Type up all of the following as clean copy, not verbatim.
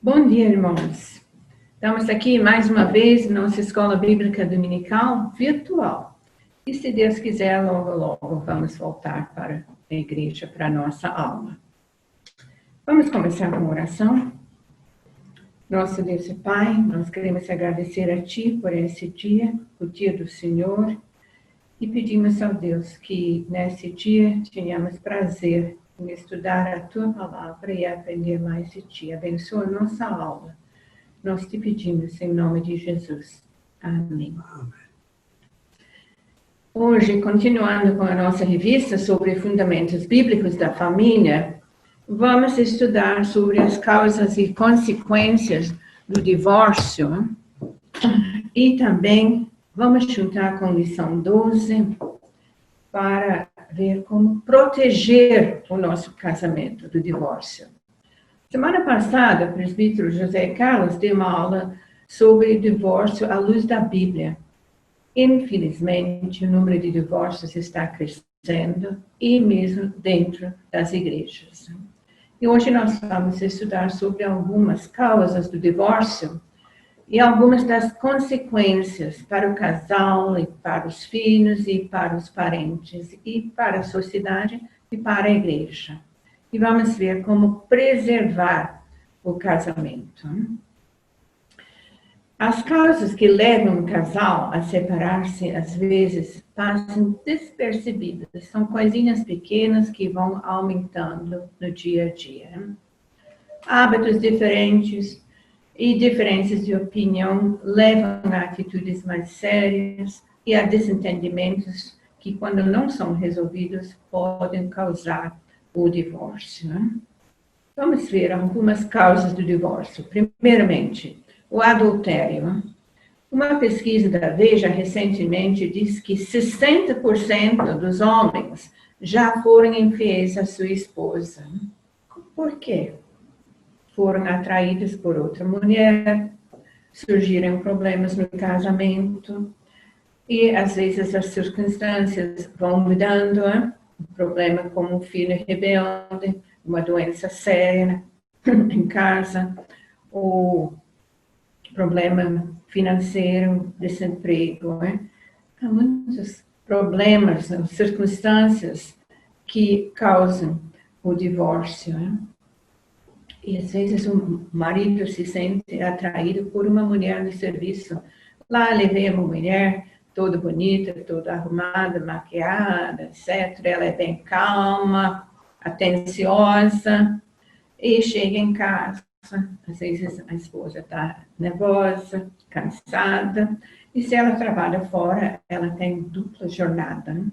Bom dia, irmãos. Estamos aqui mais uma vez na nossa Escola Bíblica Dominical virtual. E se Deus quiser, logo, logo vamos voltar para a igreja, para a nossa aula. Vamos começar com oração? Nosso Deus e Pai, nós queremos agradecer a Ti por esse dia, o dia do Senhor, e pedimos ao Deus que nesse dia tenhamos prazer em estudar a Tua Palavra e aprender mais de Ti. Abençoa a nossa aula. Nós te pedimos em nome de Jesus. Amém. Hoje, continuando com a nossa revista sobre fundamentos bíblicos da família, vamos estudar sobre as causas e consequências do divórcio e também vamos juntar com lição 12 para ver como proteger o nosso casamento do divórcio. Semana passada, o presbítero José Carlos deu uma aula sobre divórcio à luz da Bíblia. Infelizmente, o número de divórcios está crescendo, e mesmo dentro das igrejas. E hoje nós vamos estudar sobre algumas causas do divórcio e algumas das consequências para o casal, e para os filhos, e para os parentes, e para a sociedade, e para a igreja. E vamos ver como preservar o casamento. As causas que levam o casal a separar-se, às vezes, passam despercebidas. São coisinhas pequenas que vão aumentando no dia a dia. Hábitos diferentes e diferenças de opinião levam a atitudes mais sérias e a desentendimentos que, quando não são resolvidos, podem causar o divórcio. Vamos ver algumas causas do divórcio. Primeiramente, o adultério. Uma pesquisa da Veja recentemente diz que 60% dos homens já foram infiéis à sua esposa. Por quê? Foram atraídos por outra mulher, surgiram problemas no casamento, e às vezes as circunstâncias vão mudando, um problema como um filho rebelde, uma doença séria em casa, ou problema financeiro, desemprego. Há muitos problemas, circunstâncias que causam o divórcio. E às vezes o marido se sente atraído por uma mulher no serviço. Lá ele vê uma mulher toda bonita, toda arrumada, maquiada, etc. Ela é bem calma, atenciosa, e chega em casa. Às vezes a esposa está nervosa, cansada, e se ela trabalha fora, ela tem dupla jornada.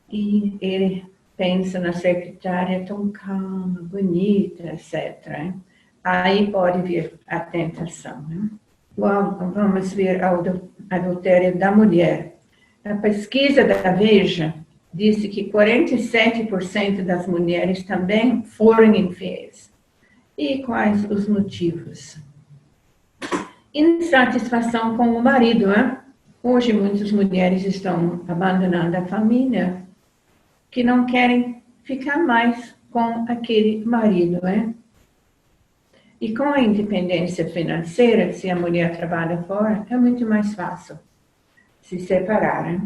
E ele pensa na secretária tão calma, bonita, etc. Aí pode vir a tentação. Vamos ver o adultério da mulher. A pesquisa da Veja disse que 47% das mulheres também foram infiéis. E quais os motivos? Insatisfação com o marido. Hoje muitas mulheres estão abandonando a família, que não querem ficar mais com aquele marido. E com a independência financeira, se a mulher trabalha fora, é muito mais fácil se separar.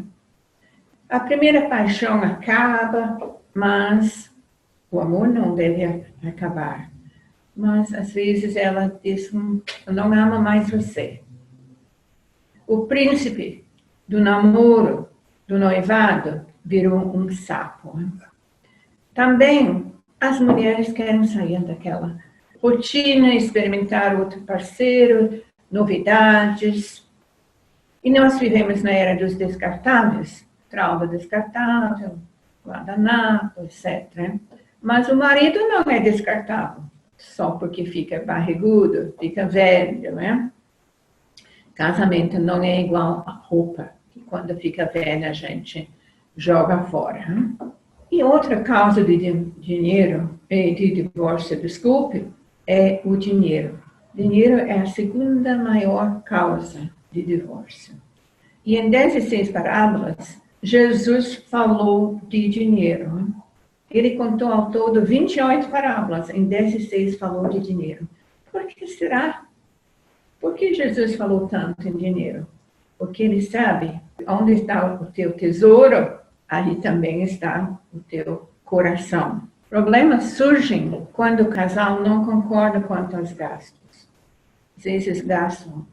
A primeira paixão acaba, mas o amor não deve acabar. Mas às vezes ela diz, eu não amo mais você. O príncipe do namoro, do noivado, virou um sapo. Também as mulheres querem sair daquela rotina, experimentar outro parceiro, novidades. E nós vivemos na era dos descartáveis, fralda descartável, guardanapo, etc. Mas o marido não é descartável, só porque fica barrigudo, fica velho, Casamento não é igual a roupa, que quando fica velha a gente joga fora. E outra causa de dinheiro, de divórcio, desculpe, é o dinheiro. Dinheiro é a segunda maior causa de divórcio. E em 16 parábolas, Jesus falou de dinheiro. Ele contou ao todo 28 parábolas, em 16 falou de dinheiro. Por que será? Por que Jesus falou tanto em dinheiro? Porque ele sabe onde está o teu tesouro, aí também está o teu coração. Problemas surgem quando o casal não concorda quanto aos gastos. Às vezes gastam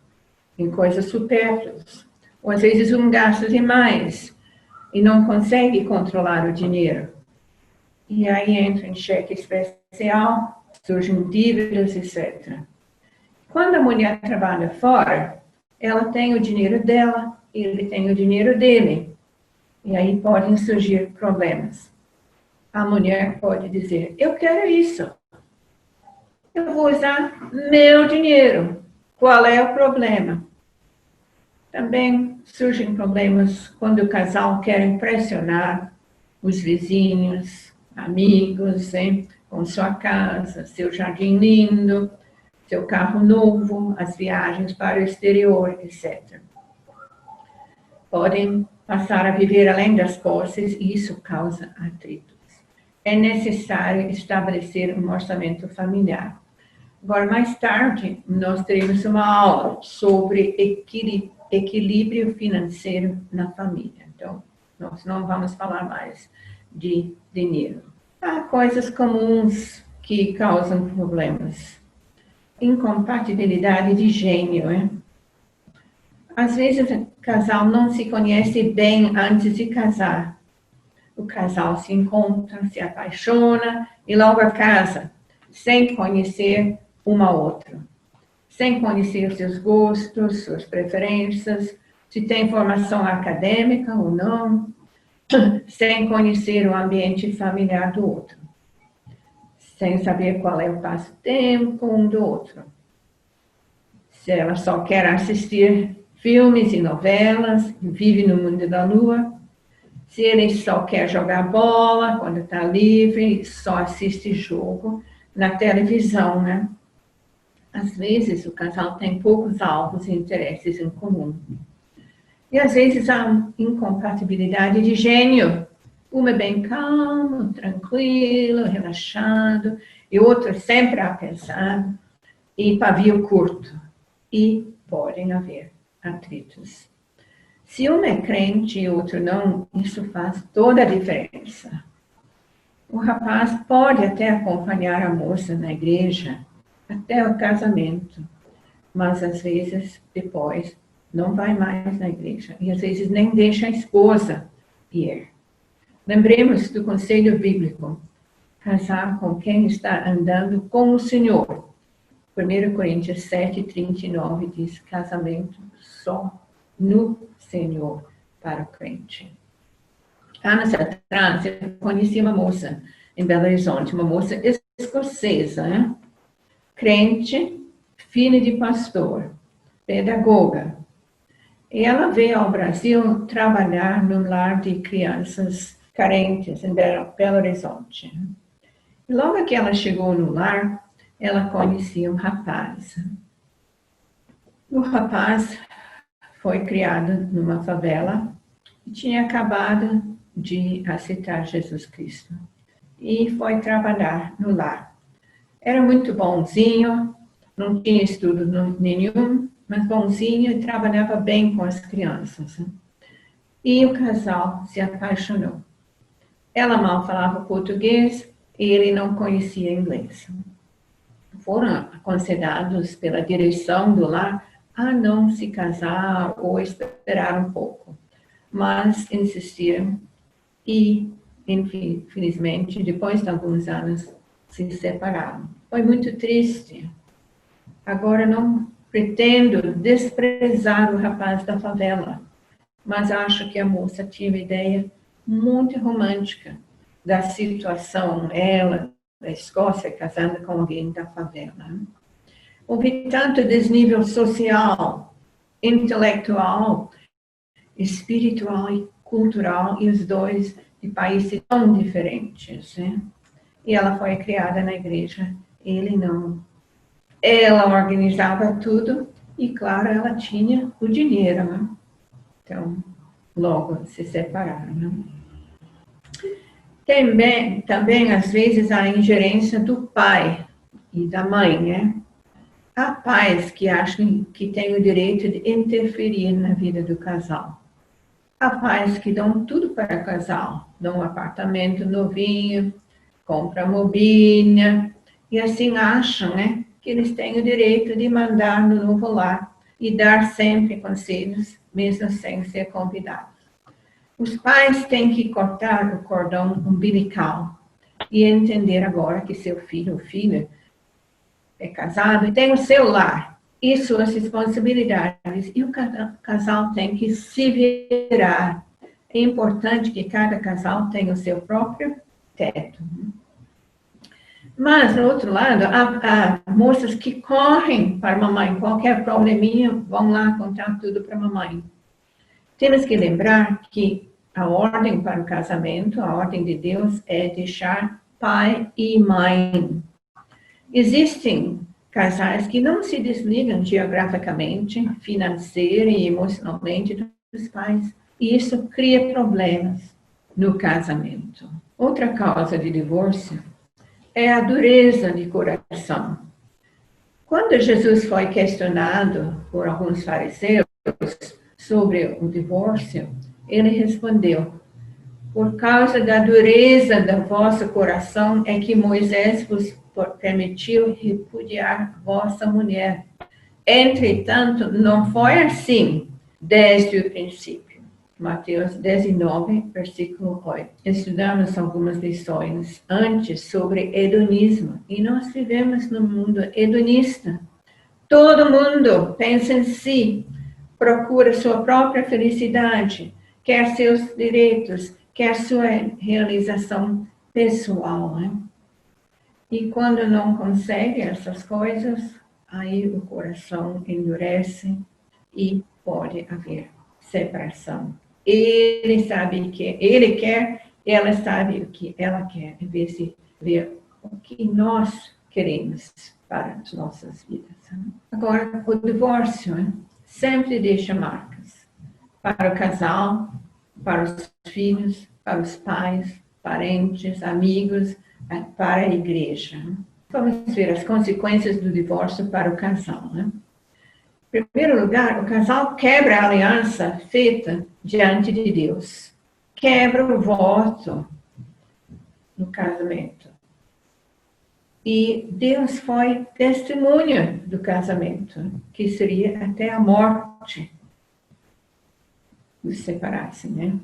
em coisas supérfluas, ou às vezes um gasta demais e não consegue controlar o dinheiro. E aí entra em cheque especial, surgem dívidas, etc. Quando a mulher trabalha fora, ela tem o dinheiro dela, ele tem o dinheiro dele. E aí podem surgir problemas. A mulher pode dizer, eu quero isso. Eu vou usar meu dinheiro. Qual é o problema? Também surgem problemas quando o casal quer impressionar os vizinhos, amigos, hein? Com sua casa, seu jardim lindo, seu carro novo, as viagens para o exterior, etc. Podem passar a viver além das posses e isso causa atritos. É necessário estabelecer um orçamento familiar. Agora, mais tarde, nós teremos uma aula sobre equilíbrio financeiro na família. Então, nós não vamos falar mais de dinheiro. Há coisas comuns que causam problemas. Incompatibilidade de gênio, hein? Às vezes, o casal não se conhece bem antes de casar. O casal se encontra, se apaixona e logo casa, sem conhecer uma outra, sem conhecer seus gostos, suas preferências, se tem formação acadêmica ou não, sem conhecer o ambiente familiar do outro, sem saber qual é o passatempo um do outro. Se ela só quer assistir filmes e novelas, vive no mundo da lua, se ele só quer jogar bola quando está livre, só assiste jogo na televisão, né? Às vezes, o casal tem poucos alvos e interesses em comum. E, às vezes, há incompatibilidade de gênio. Um é bem calmo, tranquilo, relaxado, e o outro sempre a pensar, e pavio curto. E podem haver atritos. Se um é crente e o outro não, isso faz toda a diferença. O rapaz pode até acompanhar a moça na igreja, até o casamento, mas às vezes depois não vai mais na igreja e às vezes nem deixa a esposa ir. Lembremos do conselho bíblico, casar com quem está andando com o Senhor. 1 Coríntios 7:39 diz, casamento só no Senhor para o crente. Anos atrás, eu conheci uma moça em Belo Horizonte, uma moça escocesa, né? Crente, filha de pastor, pedagoga. E ela veio ao Brasil trabalhar num lar de crianças carentes em Belo Horizonte. E logo que ela chegou no lar, ela conhecia um rapaz. O rapaz foi criado numa favela e tinha acabado de aceitar Jesus Cristo. E foi trabalhar no lar. Era muito bonzinho, não tinha estudo nenhum, mas bonzinho e trabalhava bem com as crianças. E o casal se apaixonou. Ela mal falava português e ele não conhecia inglês. Foram aconselhados pela direção do lar a não se casar ou esperar um pouco. Mas insistiram e, infelizmente, depois de alguns anos, se separaram. Foi muito triste. Agora não pretendo desprezar o rapaz da favela, mas acho que a moça tinha uma ideia muito romântica da situação, ela, da Escócia, casando com alguém da favela. Houve tanto desnível social, intelectual, espiritual e cultural, e os dois de países tão diferentes, né? E ela foi criada na igreja, ele não. Ela organizava tudo e, claro, ela tinha o dinheiro, né? Então, logo se separaram, né? Também, às vezes, a ingerência do pai e da mãe, né? Há pais que acham que têm o direito de interferir na vida do casal. Há pais que dão tudo para o casal, dão um apartamento novinho, compram mobília, e assim acham, né, que eles têm o direito de mandar no novo lar e dar sempre conselhos, mesmo sem ser convidados. Os pais têm que cortar o cordão umbilical e entender agora que seu filho ou filha é casado e tem o seu lar e suas responsabilidades, e o casal tem que se virar. É importante que cada casal tenha o seu próprio teto. Mas, no outro lado, há moças que correm para a mamãe, qualquer probleminha, vão lá contar tudo para a mamãe. Temos que lembrar que a ordem para o casamento, a ordem de Deus, é deixar pai e mãe. Existem casais que não se desligam geograficamente, financeira e emocionalmente dos pais, e isso cria problemas no casamento. Outra causa de divórcio é a dureza de coração. Quando Jesus foi questionado por alguns fariseus sobre o divórcio, ele respondeu: por causa da dureza do vosso coração é que Moisés vos permitiu repudiar vossa mulher. Entretanto, não foi assim desde o princípio. Mateus 19, versículo 8. Estudamos algumas lições antes sobre hedonismo, e nós vivemos num mundo hedonista. Todo mundo pensa em si, procura sua própria felicidade, quer seus direitos, quer sua realização pessoal, né? E quando não consegue essas coisas, aí o coração endurece e pode haver separação. Ele sabe o que ele quer, ela sabe o que ela quer, em vez de ver o que nós queremos para as nossas vidas. Agora, o divórcio sempre deixa marcas para o casal, para os filhos, para os pais, parentes, amigos, para a igreja. Vamos ver as consequências do divórcio para o casal, né? Em primeiro lugar, o casal quebra a aliança feita diante de Deus. Quebra o voto no casamento. E Deus foi testemunha do casamento, que seria até a morte os separassem, né?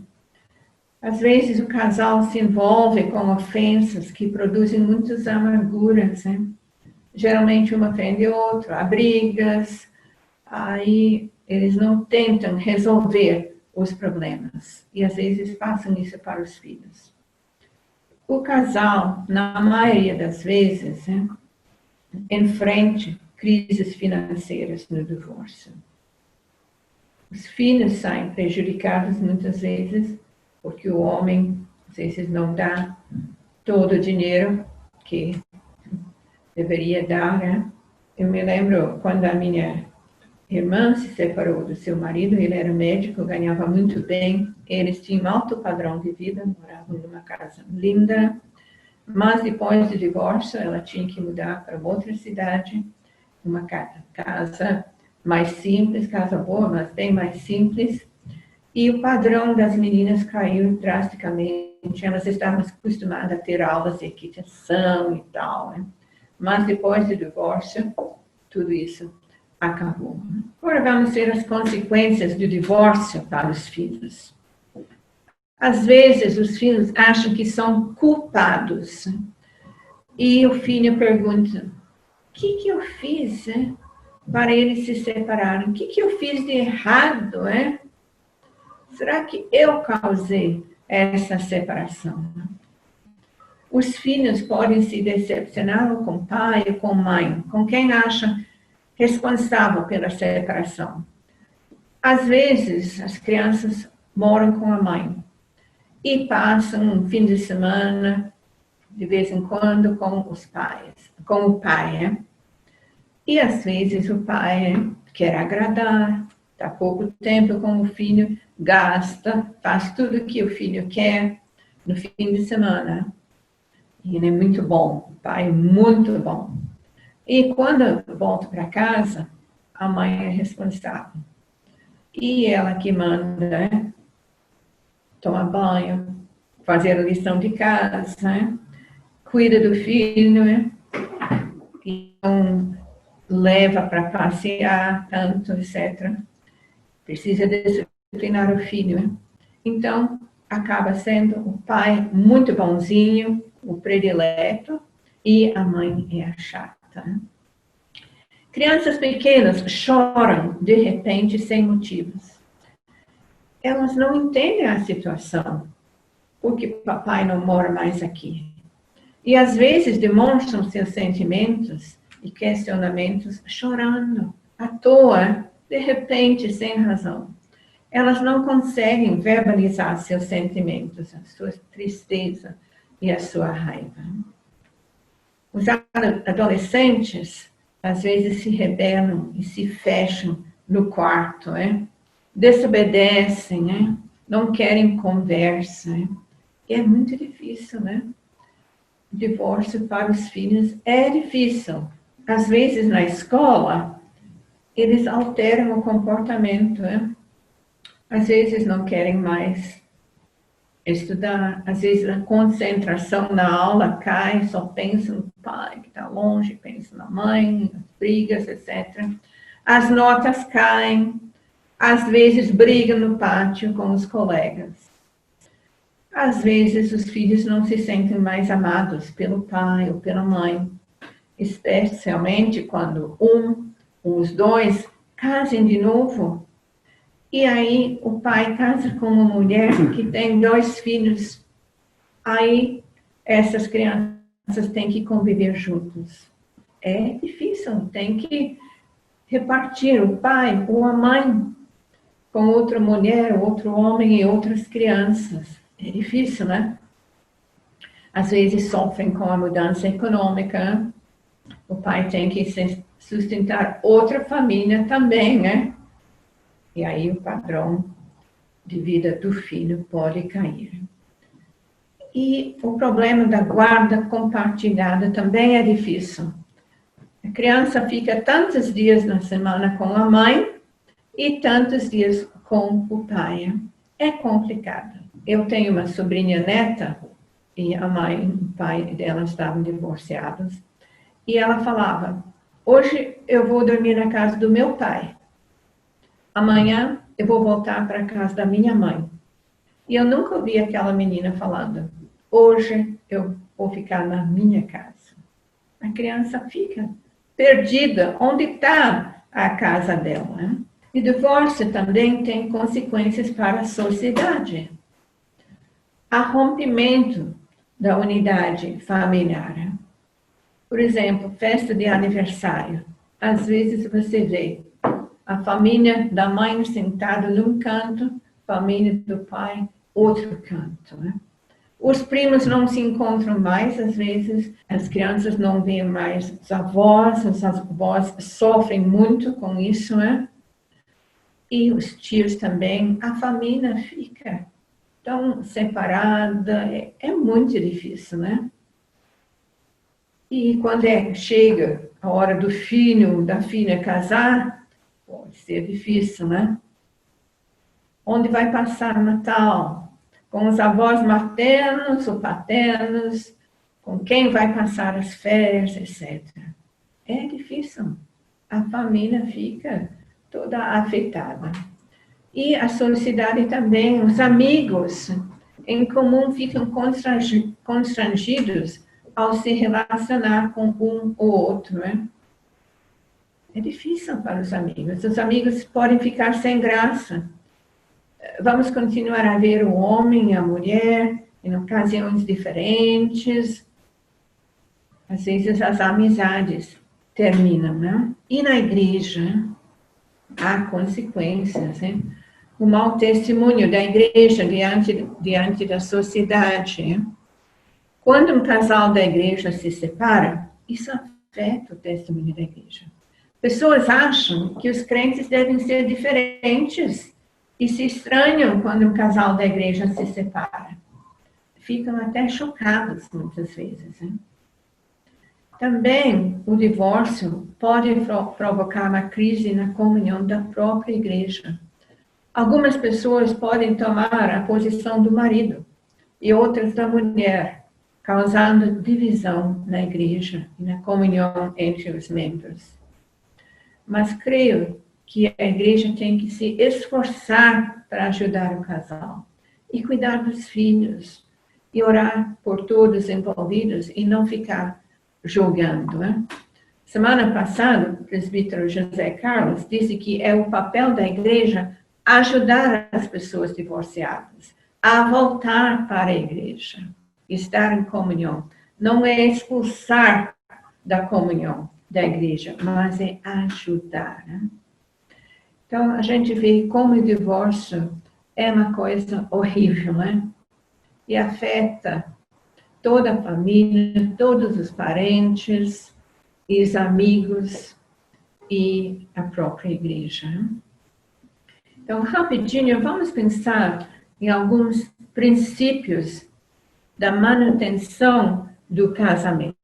Às vezes o casal se envolve com ofensas que produzem muitas amarguras, né? Geralmente uma ofende o outro, há brigas, aí eles não tentam resolver os problemas. E às vezes passam isso para os filhos. O casal, na maioria das vezes, enfrenta crises financeiras no divórcio. Os filhos saem prejudicados muitas vezes, porque o homem, às vezes, não dá todo o dinheiro que deveria dar, né? Eu me lembro quando a minha irmã se separou do seu marido, ele era médico, ganhava muito bem, eles tinham alto padrão de vida, moravam numa casa linda, mas depois do divórcio ela tinha que mudar para outra cidade, uma casa mais simples, casa boa, mas bem mais simples, e o padrão das meninas caiu drasticamente, elas estavam acostumadas a ter aulas de equitação e tal, né? Mas depois do divórcio, tudo isso acabou. Agora vamos ver as consequências do divórcio para os filhos. Às vezes, os filhos acham que são culpados. E o filho pergunta: o que eu fiz para eles se separarem? O que eu fiz de errado? Será que eu causei essa separação? Os filhos podem se decepcionar com o pai ou com a mãe, com quem acham responsável pela separação. Às vezes, as crianças moram com a mãe e passam um fim de semana, de vez em quando, com os pais, com o pai. E às vezes o pai quer agradar, está pouco tempo com o filho, gasta, faz tudo o que o filho quer no fim de semana. E ele é muito bom, o pai é muito bom. E quando volto para casa, a mãe é responsável. E ela que manda, né? Tomar banho, fazer a lição de casa, né? Cuida do filho, né? Então, leva para passear, tanto, etc. Precisa disciplinar o filho, né? Então, acaba sendo o pai muito bonzinho, o predileto, e a mãe é a chata. Né? Crianças pequenas choram de repente sem motivos. Elas não entendem a situação, porque papai não mora mais aqui. E às vezes demonstram seus sentimentos e questionamentos chorando, à toa, de repente, sem razão. Elas não conseguem verbalizar seus sentimentos, a sua tristeza e a sua raiva. Os adolescentes, às vezes, se rebelam e se fecham no quarto, né? Desobedecem, né? Não querem conversa. Né? E é muito difícil, né? Divórcio para os filhos é difícil. Às vezes, na escola, eles alteram o comportamento, né? Às vezes não querem mais estudar, às vezes a concentração na aula cai, só pensa no pai que está longe, pensa na mãe, as brigas, etc. As notas caem, às vezes brigam no pátio com os colegas. Às vezes os filhos não se sentem mais amados pelo pai ou pela mãe, especialmente quando ou os dois casem de novo. E aí o pai casa com uma mulher que tem 2 filhos. Aí essas crianças têm que conviver juntos. É difícil, tem que repartir o pai ou a mãe com outra mulher, outro homem e outras crianças. É difícil, né? Às vezes sofrem com a mudança econômica. O pai tem que sustentar outra família também, né? E aí o padrão de vida do filho pode cair. E o problema da guarda compartilhada também é difícil. A criança fica tantos dias na semana com a mãe e tantos dias com o pai. É complicado. Eu tenho uma sobrinha neta e a mãe e o pai dela estavam divorciados. E ela falava, hoje eu vou dormir na casa do meu pai. Amanhã eu vou voltar para a casa da minha mãe. E eu nunca ouvi aquela menina falando, hoje eu vou ficar na minha casa. A criança fica perdida. Onde está a casa dela? Né? E o divórcio também tem consequências para a sociedade. Há rompimento da unidade familiar. Por exemplo, festa de aniversário. Às vezes você vê a família da mãe sentada num canto, família do pai, outro canto. Né? Os primos não se encontram mais, às vezes as crianças não veem mais os avós sofrem muito com isso, né? E os tios também, a família fica tão separada, é muito difícil, né? E quando chega a hora do filho, da filha casar, pode ser difícil, né? Onde vai passar o Natal? Com os avós maternos ou paternos? Com quem vai passar as férias, etc. É difícil. A família fica toda afetada. E a sociedade também, os amigos em comum ficam constrangidos ao se relacionar com um ou outro, né? É difícil para os amigos. Os amigos podem ficar sem graça. Vamos continuar a ver o homem e a mulher em ocasiões diferentes. Às vezes as amizades terminam, né? E na igreja há consequências, né? O mau testemunho da igreja diante da sociedade. Né? Quando um casal da igreja se separa, isso afeta o testemunho da igreja. Pessoas acham que os crentes devem ser diferentes e se estranham quando um casal da igreja se separa. Ficam até chocados muitas vezes. Né? Também o divórcio pode provocar uma crise na comunhão da própria igreja. Algumas pessoas podem tomar a posição do marido e outras da mulher, causando divisão na igreja e na comunhão entre os membros. Mas creio que a igreja tem que se esforçar para ajudar o casal e cuidar dos filhos e orar por todos envolvidos e não ficar julgando. Né? Semana passada, o presbítero José Carlos disse que é o papel da igreja ajudar as pessoas divorciadas a voltar para a igreja, estar em comunhão. Não é expulsar da comunhão da igreja, mas é ajudar. Né? Então, a gente vê como o divórcio é uma coisa horrível, né? E afeta toda a família, todos os parentes, e os amigos e a própria igreja. Né? Então, rapidinho, vamos pensar em alguns princípios da manutenção do casamento.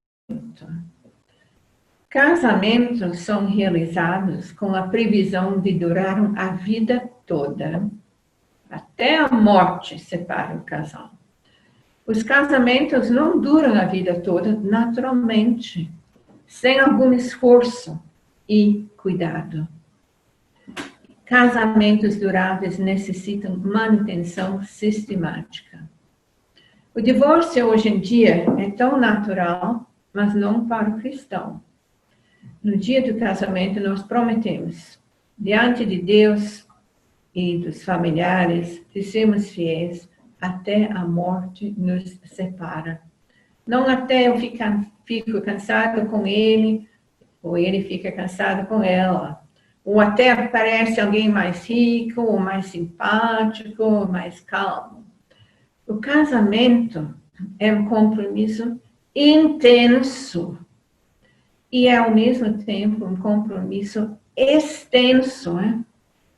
Casamentos são realizados com a previsão de durar a vida toda. Até a morte separa o casal. Os casamentos não duram a vida toda naturalmente, sem algum esforço e cuidado. Casamentos duráveis necessitam manutenção sistemática. O divórcio hoje em dia é tão natural, mas não para o cristão. No dia do casamento, nós prometemos, diante de Deus e dos familiares, de sermos fiéis até a morte nos separa. Não até eu fico cansado com ele, ou ele fica cansado com ela. Ou até aparece alguém mais rico, ou mais simpático, ou mais calmo. O casamento é um compromisso intenso. E é, ao mesmo tempo, um compromisso extenso, né?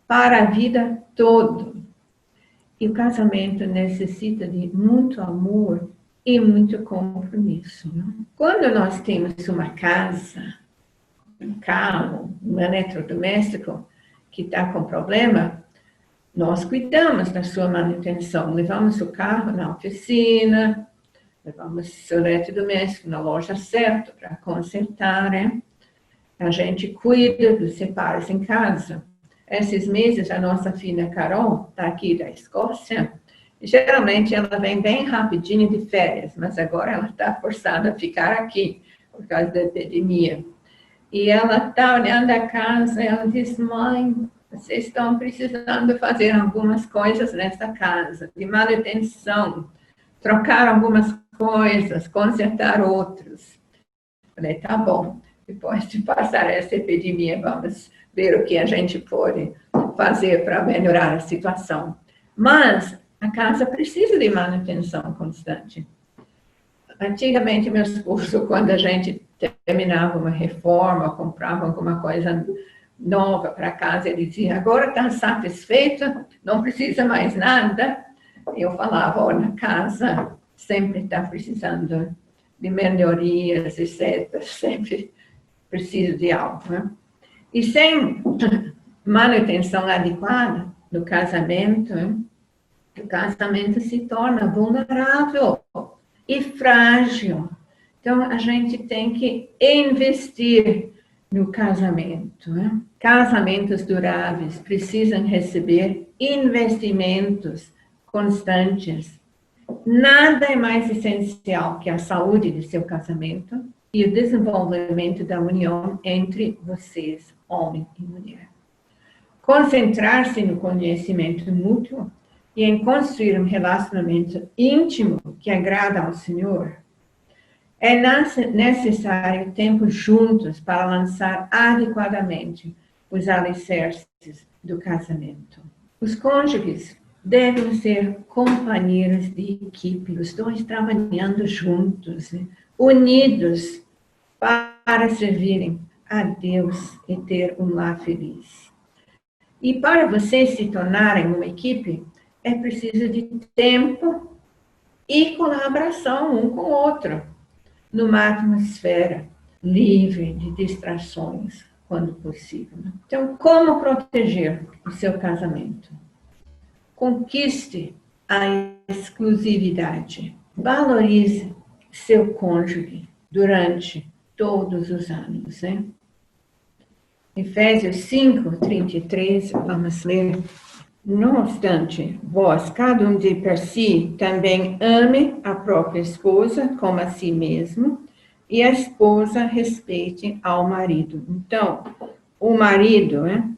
Para a vida toda. E o casamento necessita de muito amor e muito compromisso. Né? Quando nós temos uma casa, um carro, um eletrodoméstico que está com problema, nós cuidamos da sua manutenção. Levamos o carro na oficina, levamos o eletrodoméstico na loja certa para consertar, né? A gente cuida dos reparos em casa. Esses meses, a nossa filha Carol está aqui da Escócia. Geralmente, ela vem bem rapidinho de férias, mas agora ela está forçada a ficar aqui por causa da epidemia. E ela está olhando a casa e ela diz, mãe, vocês estão precisando fazer algumas coisas nessa casa, de manutenção, trocar algumas coisas, consertar outros. Falei, tá bom, depois de passar essa epidemia, vamos ver o que a gente pode fazer para melhorar a situação. Mas a casa precisa de manutenção constante. Antigamente, meu esposo, quando a gente terminava uma reforma, comprava alguma coisa nova para casa, ele dizia, agora está satisfeito, não precisa mais nada. Eu falava, olha, a casa sempre está precisando de melhorias, etc. Sempre precisa de algo. Né? E sem manutenção adequada do casamento, o casamento se torna vulnerável e frágil. Então, a gente tem que investir no casamento. Né? Casamentos duráveis precisam receber investimentos constantes. Nada é mais essencial que a saúde do seu casamento e o desenvolvimento da união entre vocês, homem e mulher. Concentrar-se no conhecimento mútuo e em construir um relacionamento íntimo que agrada ao Senhor. É necessário tempo juntos para lançar adequadamente os alicerces do casamento. Os cônjuges devem ser companheiros de equipe, os dois trabalhando juntos, né? Unidos para servirem a Deus e ter um lar feliz. E para vocês se tornarem uma equipe, é preciso de tempo e colaboração um com o outro, numa atmosfera livre de distrações, quando possível. Então, como proteger o seu casamento? Conquiste a exclusividade. Valorize seu cônjuge durante todos os anos, né? Efésios 5:33, vamos ler. Não obstante, vós, cada um de per si, também ame a própria esposa como a si mesmo, e a esposa respeite ao marido. Então, o marido, né,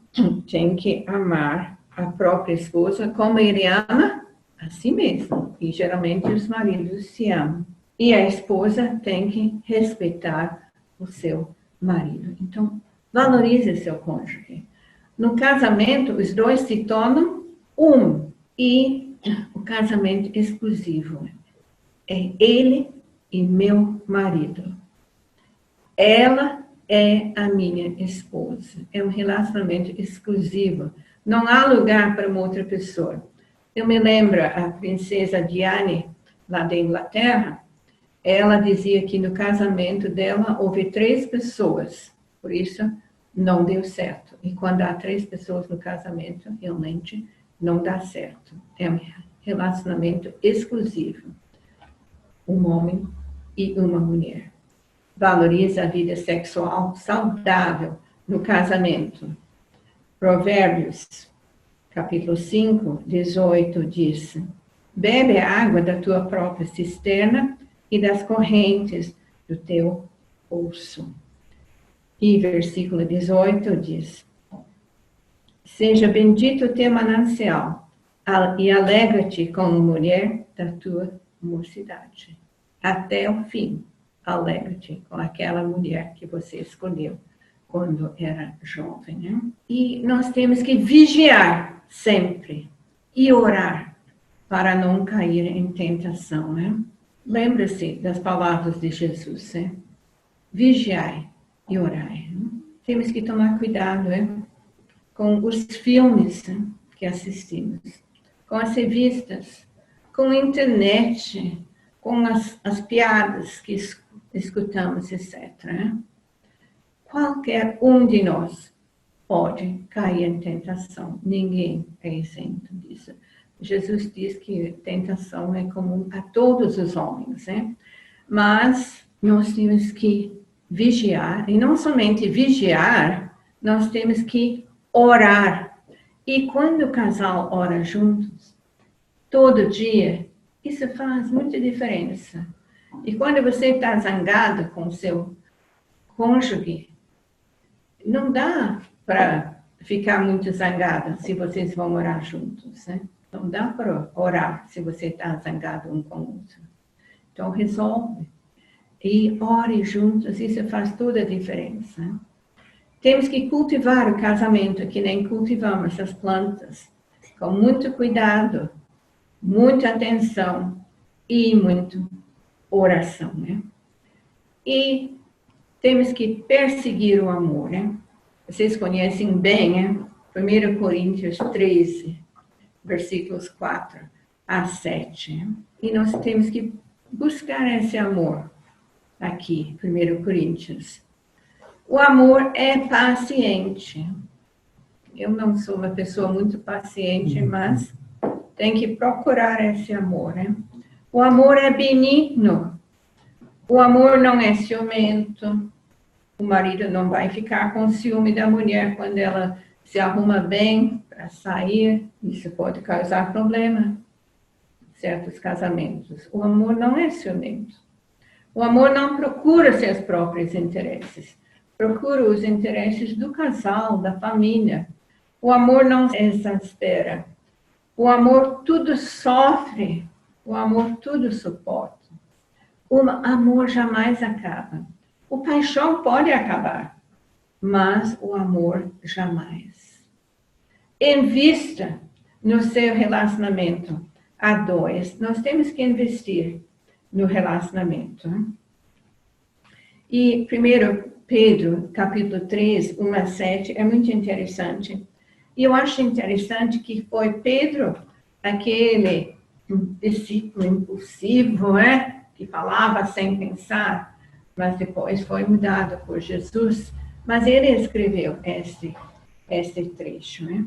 tem que amar a própria esposa como ele ama a si mesmo. E geralmente os maridos se amam. E a esposa tem que respeitar o seu marido. Então, valorize seu cônjuge. No casamento, os dois se tornam um. E o casamento exclusivo é ele e meu marido. Ela é a minha esposa. É um relacionamento exclusivo. Não há lugar para uma outra pessoa. Eu me lembro a princesa Diane, lá da Inglaterra, ela dizia que no casamento dela houve 3 pessoas. Por isso, não deu certo. E quando há 3 pessoas no casamento, realmente não dá certo. É um relacionamento exclusivo. Um homem e uma mulher. Valorize a vida sexual saudável no casamento. Provérbios, capítulo 5, 18, diz: bebe a água da tua própria cisterna e das correntes do teu poço. E versículo 18 diz: seja bendito o teu manancial e alegra-te com a mulher da tua mocidade. Até o fim, alegra-te com aquela mulher que você escolheu quando era jovem, né? E nós temos que vigiar sempre e orar para não cair em tentação, né? Lembra-se das palavras de Jesus, né? Vigiai e orai. Né? Temos que tomar cuidado, né? Com os filmes, né, que assistimos, com as revistas, com a internet, com as piadas que escutamos, etc. Né? Qualquer um de nós pode cair em tentação. Ninguém é isento disso. Jesus diz que tentação é comum a todos os homens, né? Mas nós temos que vigiar, e não somente vigiar, nós temos que orar. E quando o casal ora juntos, todo dia, isso faz muita diferença. E quando você está zangado com o seu cônjuge, não dá para ficar muito zangada se vocês vão orar juntos, né? Não dá para orar se você está zangado um com o outro. Então, resolve. E ore juntos, isso faz toda a diferença. Temos que cultivar o casamento, que nem cultivamos as plantas, com muito cuidado, muita atenção e muita oração, né? E temos que perseguir o amor, né? Vocês conhecem bem, né? 1 Coríntios 13, versículos 4 a 7. Né? E nós temos que buscar esse amor aqui, 1 Coríntios. O amor é paciente. Eu não sou uma pessoa muito paciente, mas tem que procurar esse amor, né? O amor é benigno. O amor não é ciumento. O marido não vai ficar com ciúme da mulher quando ela se arruma bem para sair. Isso pode causar problema em certos casamentos. O amor não é ciumento. O amor não procura seus próprios interesses. Procura os interesses do casal, da família. O amor não se exaspera. O amor tudo sofre. O amor tudo suporta. O amor jamais acaba. O paixão pode acabar, mas o amor jamais. Invista no seu relacionamento a dois. Nós temos que investir no relacionamento. E 1 Pedro, capítulo 3, 1 a 7, é muito interessante. E eu acho interessante que foi Pedro, aquele discípulo impulsivo, que falava sem pensar, mas depois foi mudado por Jesus. Mas ele escreveu este trecho, né?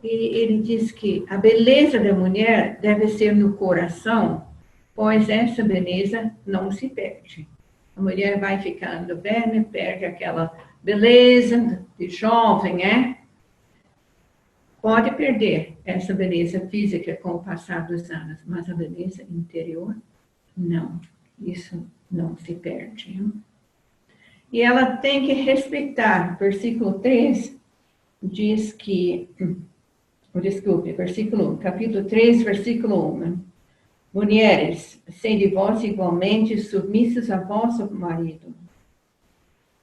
E ele diz que a beleza da mulher deve ser no coração, pois essa beleza não se perde. A mulher vai ficando velha, perde aquela beleza de jovem, né? Pode perder essa beleza física com o passar dos anos, mas a beleza interior, não. Isso não se perde. E ela tem que respeitar. Versículo 3 diz que... Desculpe, versículo 1, capítulo 3, versículo 1. Mulheres, sede vós igualmente submissas a vosso marido.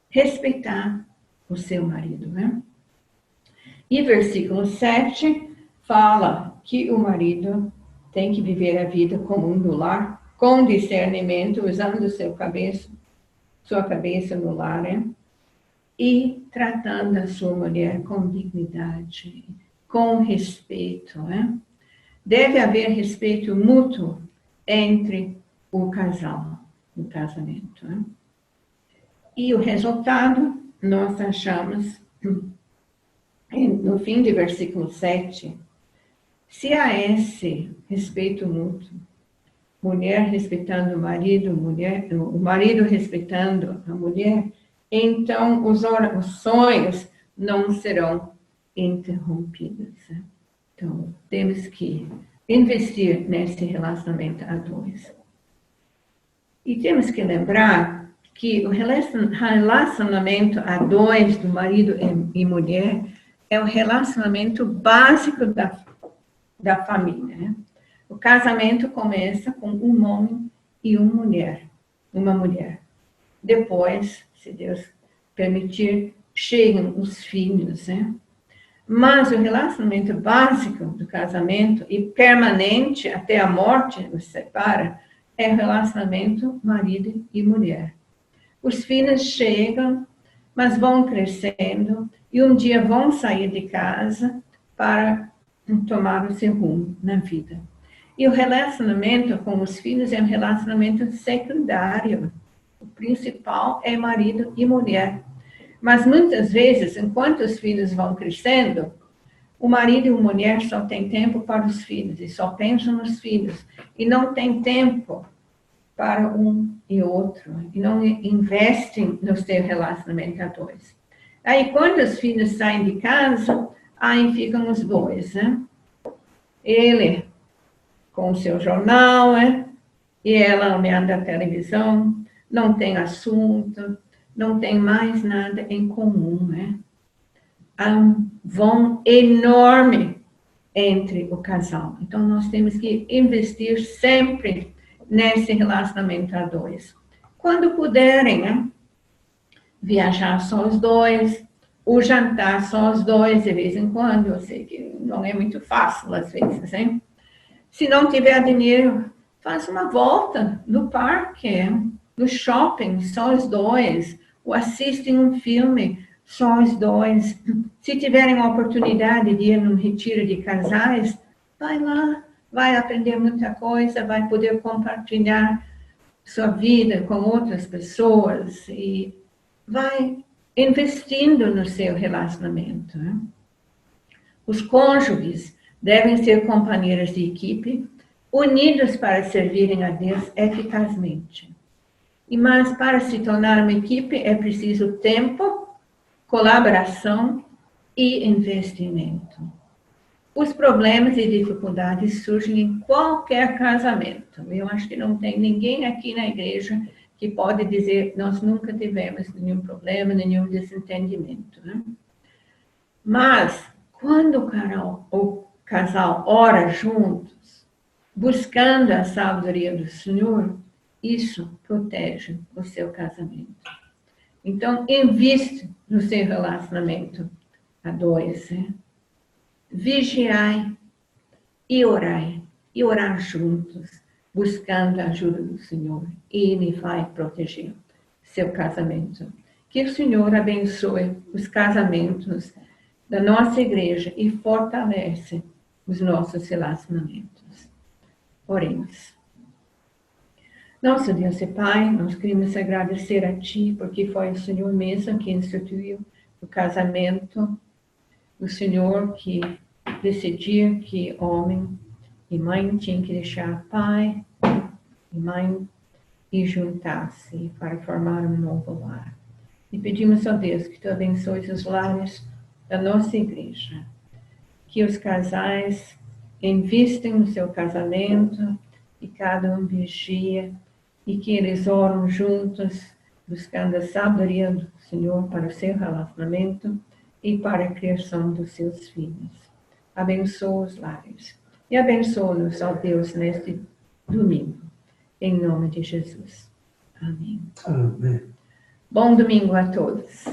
Respeitar o seu marido, né? E versículo 7 fala que o marido tem que viver a vida comum do lar, com discernimento, usando sua cabeça no lar, né? E tratando a sua mulher com dignidade, com respeito, né? Deve haver respeito mútuo entre o casal, o casamento, né? E o resultado, nós achamos, no fim do versículo 7, se há esse respeito mútuo, mulher respeitando o marido, o marido respeitando a mulher, então os sonhos não serão interrompidos. Né? Então, temos que investir nesse relacionamento a dois. E temos que lembrar que o relacionamento a dois, do marido e mulher, é o relacionamento básico da família. Né? O casamento começa com um homem e uma mulher. Depois, se Deus permitir, chegam os filhos, né? Mas o relacionamento básico do casamento e permanente até a morte nos separa é o relacionamento marido e mulher. Os filhos chegam, mas vão crescendo e um dia vão sair de casa para tomar o seu rumo na vida. E o relacionamento com os filhos é um relacionamento secundário. O principal é marido e mulher. Mas muitas vezes, enquanto os filhos vão crescendo, o marido e a mulher só têm tempo para os filhos e só pensam nos filhos. E não tem tempo para um e outro. E não investem no seu relacionamento a dois. Aí, quando os filhos saem de casa, aí ficam os dois, né? Ele com o seu jornal, né? E ela olhando a televisão, não tem assunto, não tem mais nada em comum, né? Há um vão enorme entre o casal. Então, nós temos que investir sempre nesse relacionamento a dois. Quando puderem, né? Viajar só os dois, o jantar só os dois, de vez em quando. Eu sei que não é muito fácil, às vezes, hein? Se não tiver dinheiro, faz uma volta no parque, no shopping, só os dois, ou assistem um filme, só os dois. Se tiverem a oportunidade de ir num retiro de casais, vai lá, vai aprender muita coisa, vai poder compartilhar sua vida com outras pessoas e vai investindo no seu relacionamento. Né? Os cônjuges devem ser companheiros de equipe, unidos para servirem a Deus eficazmente. Mas para se tornar uma equipe é preciso tempo, colaboração e investimento. Os problemas e dificuldades surgem em qualquer casamento. Eu acho que não tem ninguém aqui na igreja que pode dizer nós nunca tivemos nenhum problema, nenhum desentendimento. Né? Mas, quando o casal ora juntos, buscando a sabedoria do Senhor, isso protege o seu casamento. Então, invista no seu relacionamento a dois. Né? Vigiai e orai. E orar juntos, buscando a ajuda do Senhor. E Ele vai proteger seu casamento. Que o Senhor abençoe os casamentos da nossa igreja e fortalece os nossos relacionamentos. Oremos. Nosso Deus e Pai, nós queremos agradecer a Ti, porque foi o Senhor mesmo que instituiu o casamento, o Senhor que decidia que homem e mãe tinham que deixar pai e mãe e juntar-se para formar um novo lar. E pedimos a Deus que Tu abençoes os lares da nossa igreja, que os casais investem no seu casamento e cada um vigia e que eles oram juntos, buscando a sabedoria do Senhor para o seu relacionamento e para a criação dos seus filhos. Abençoa os lares e abençoa-nos, ó Deus, neste domingo, em nome de Jesus. Amém. Amém. Bom domingo a todos.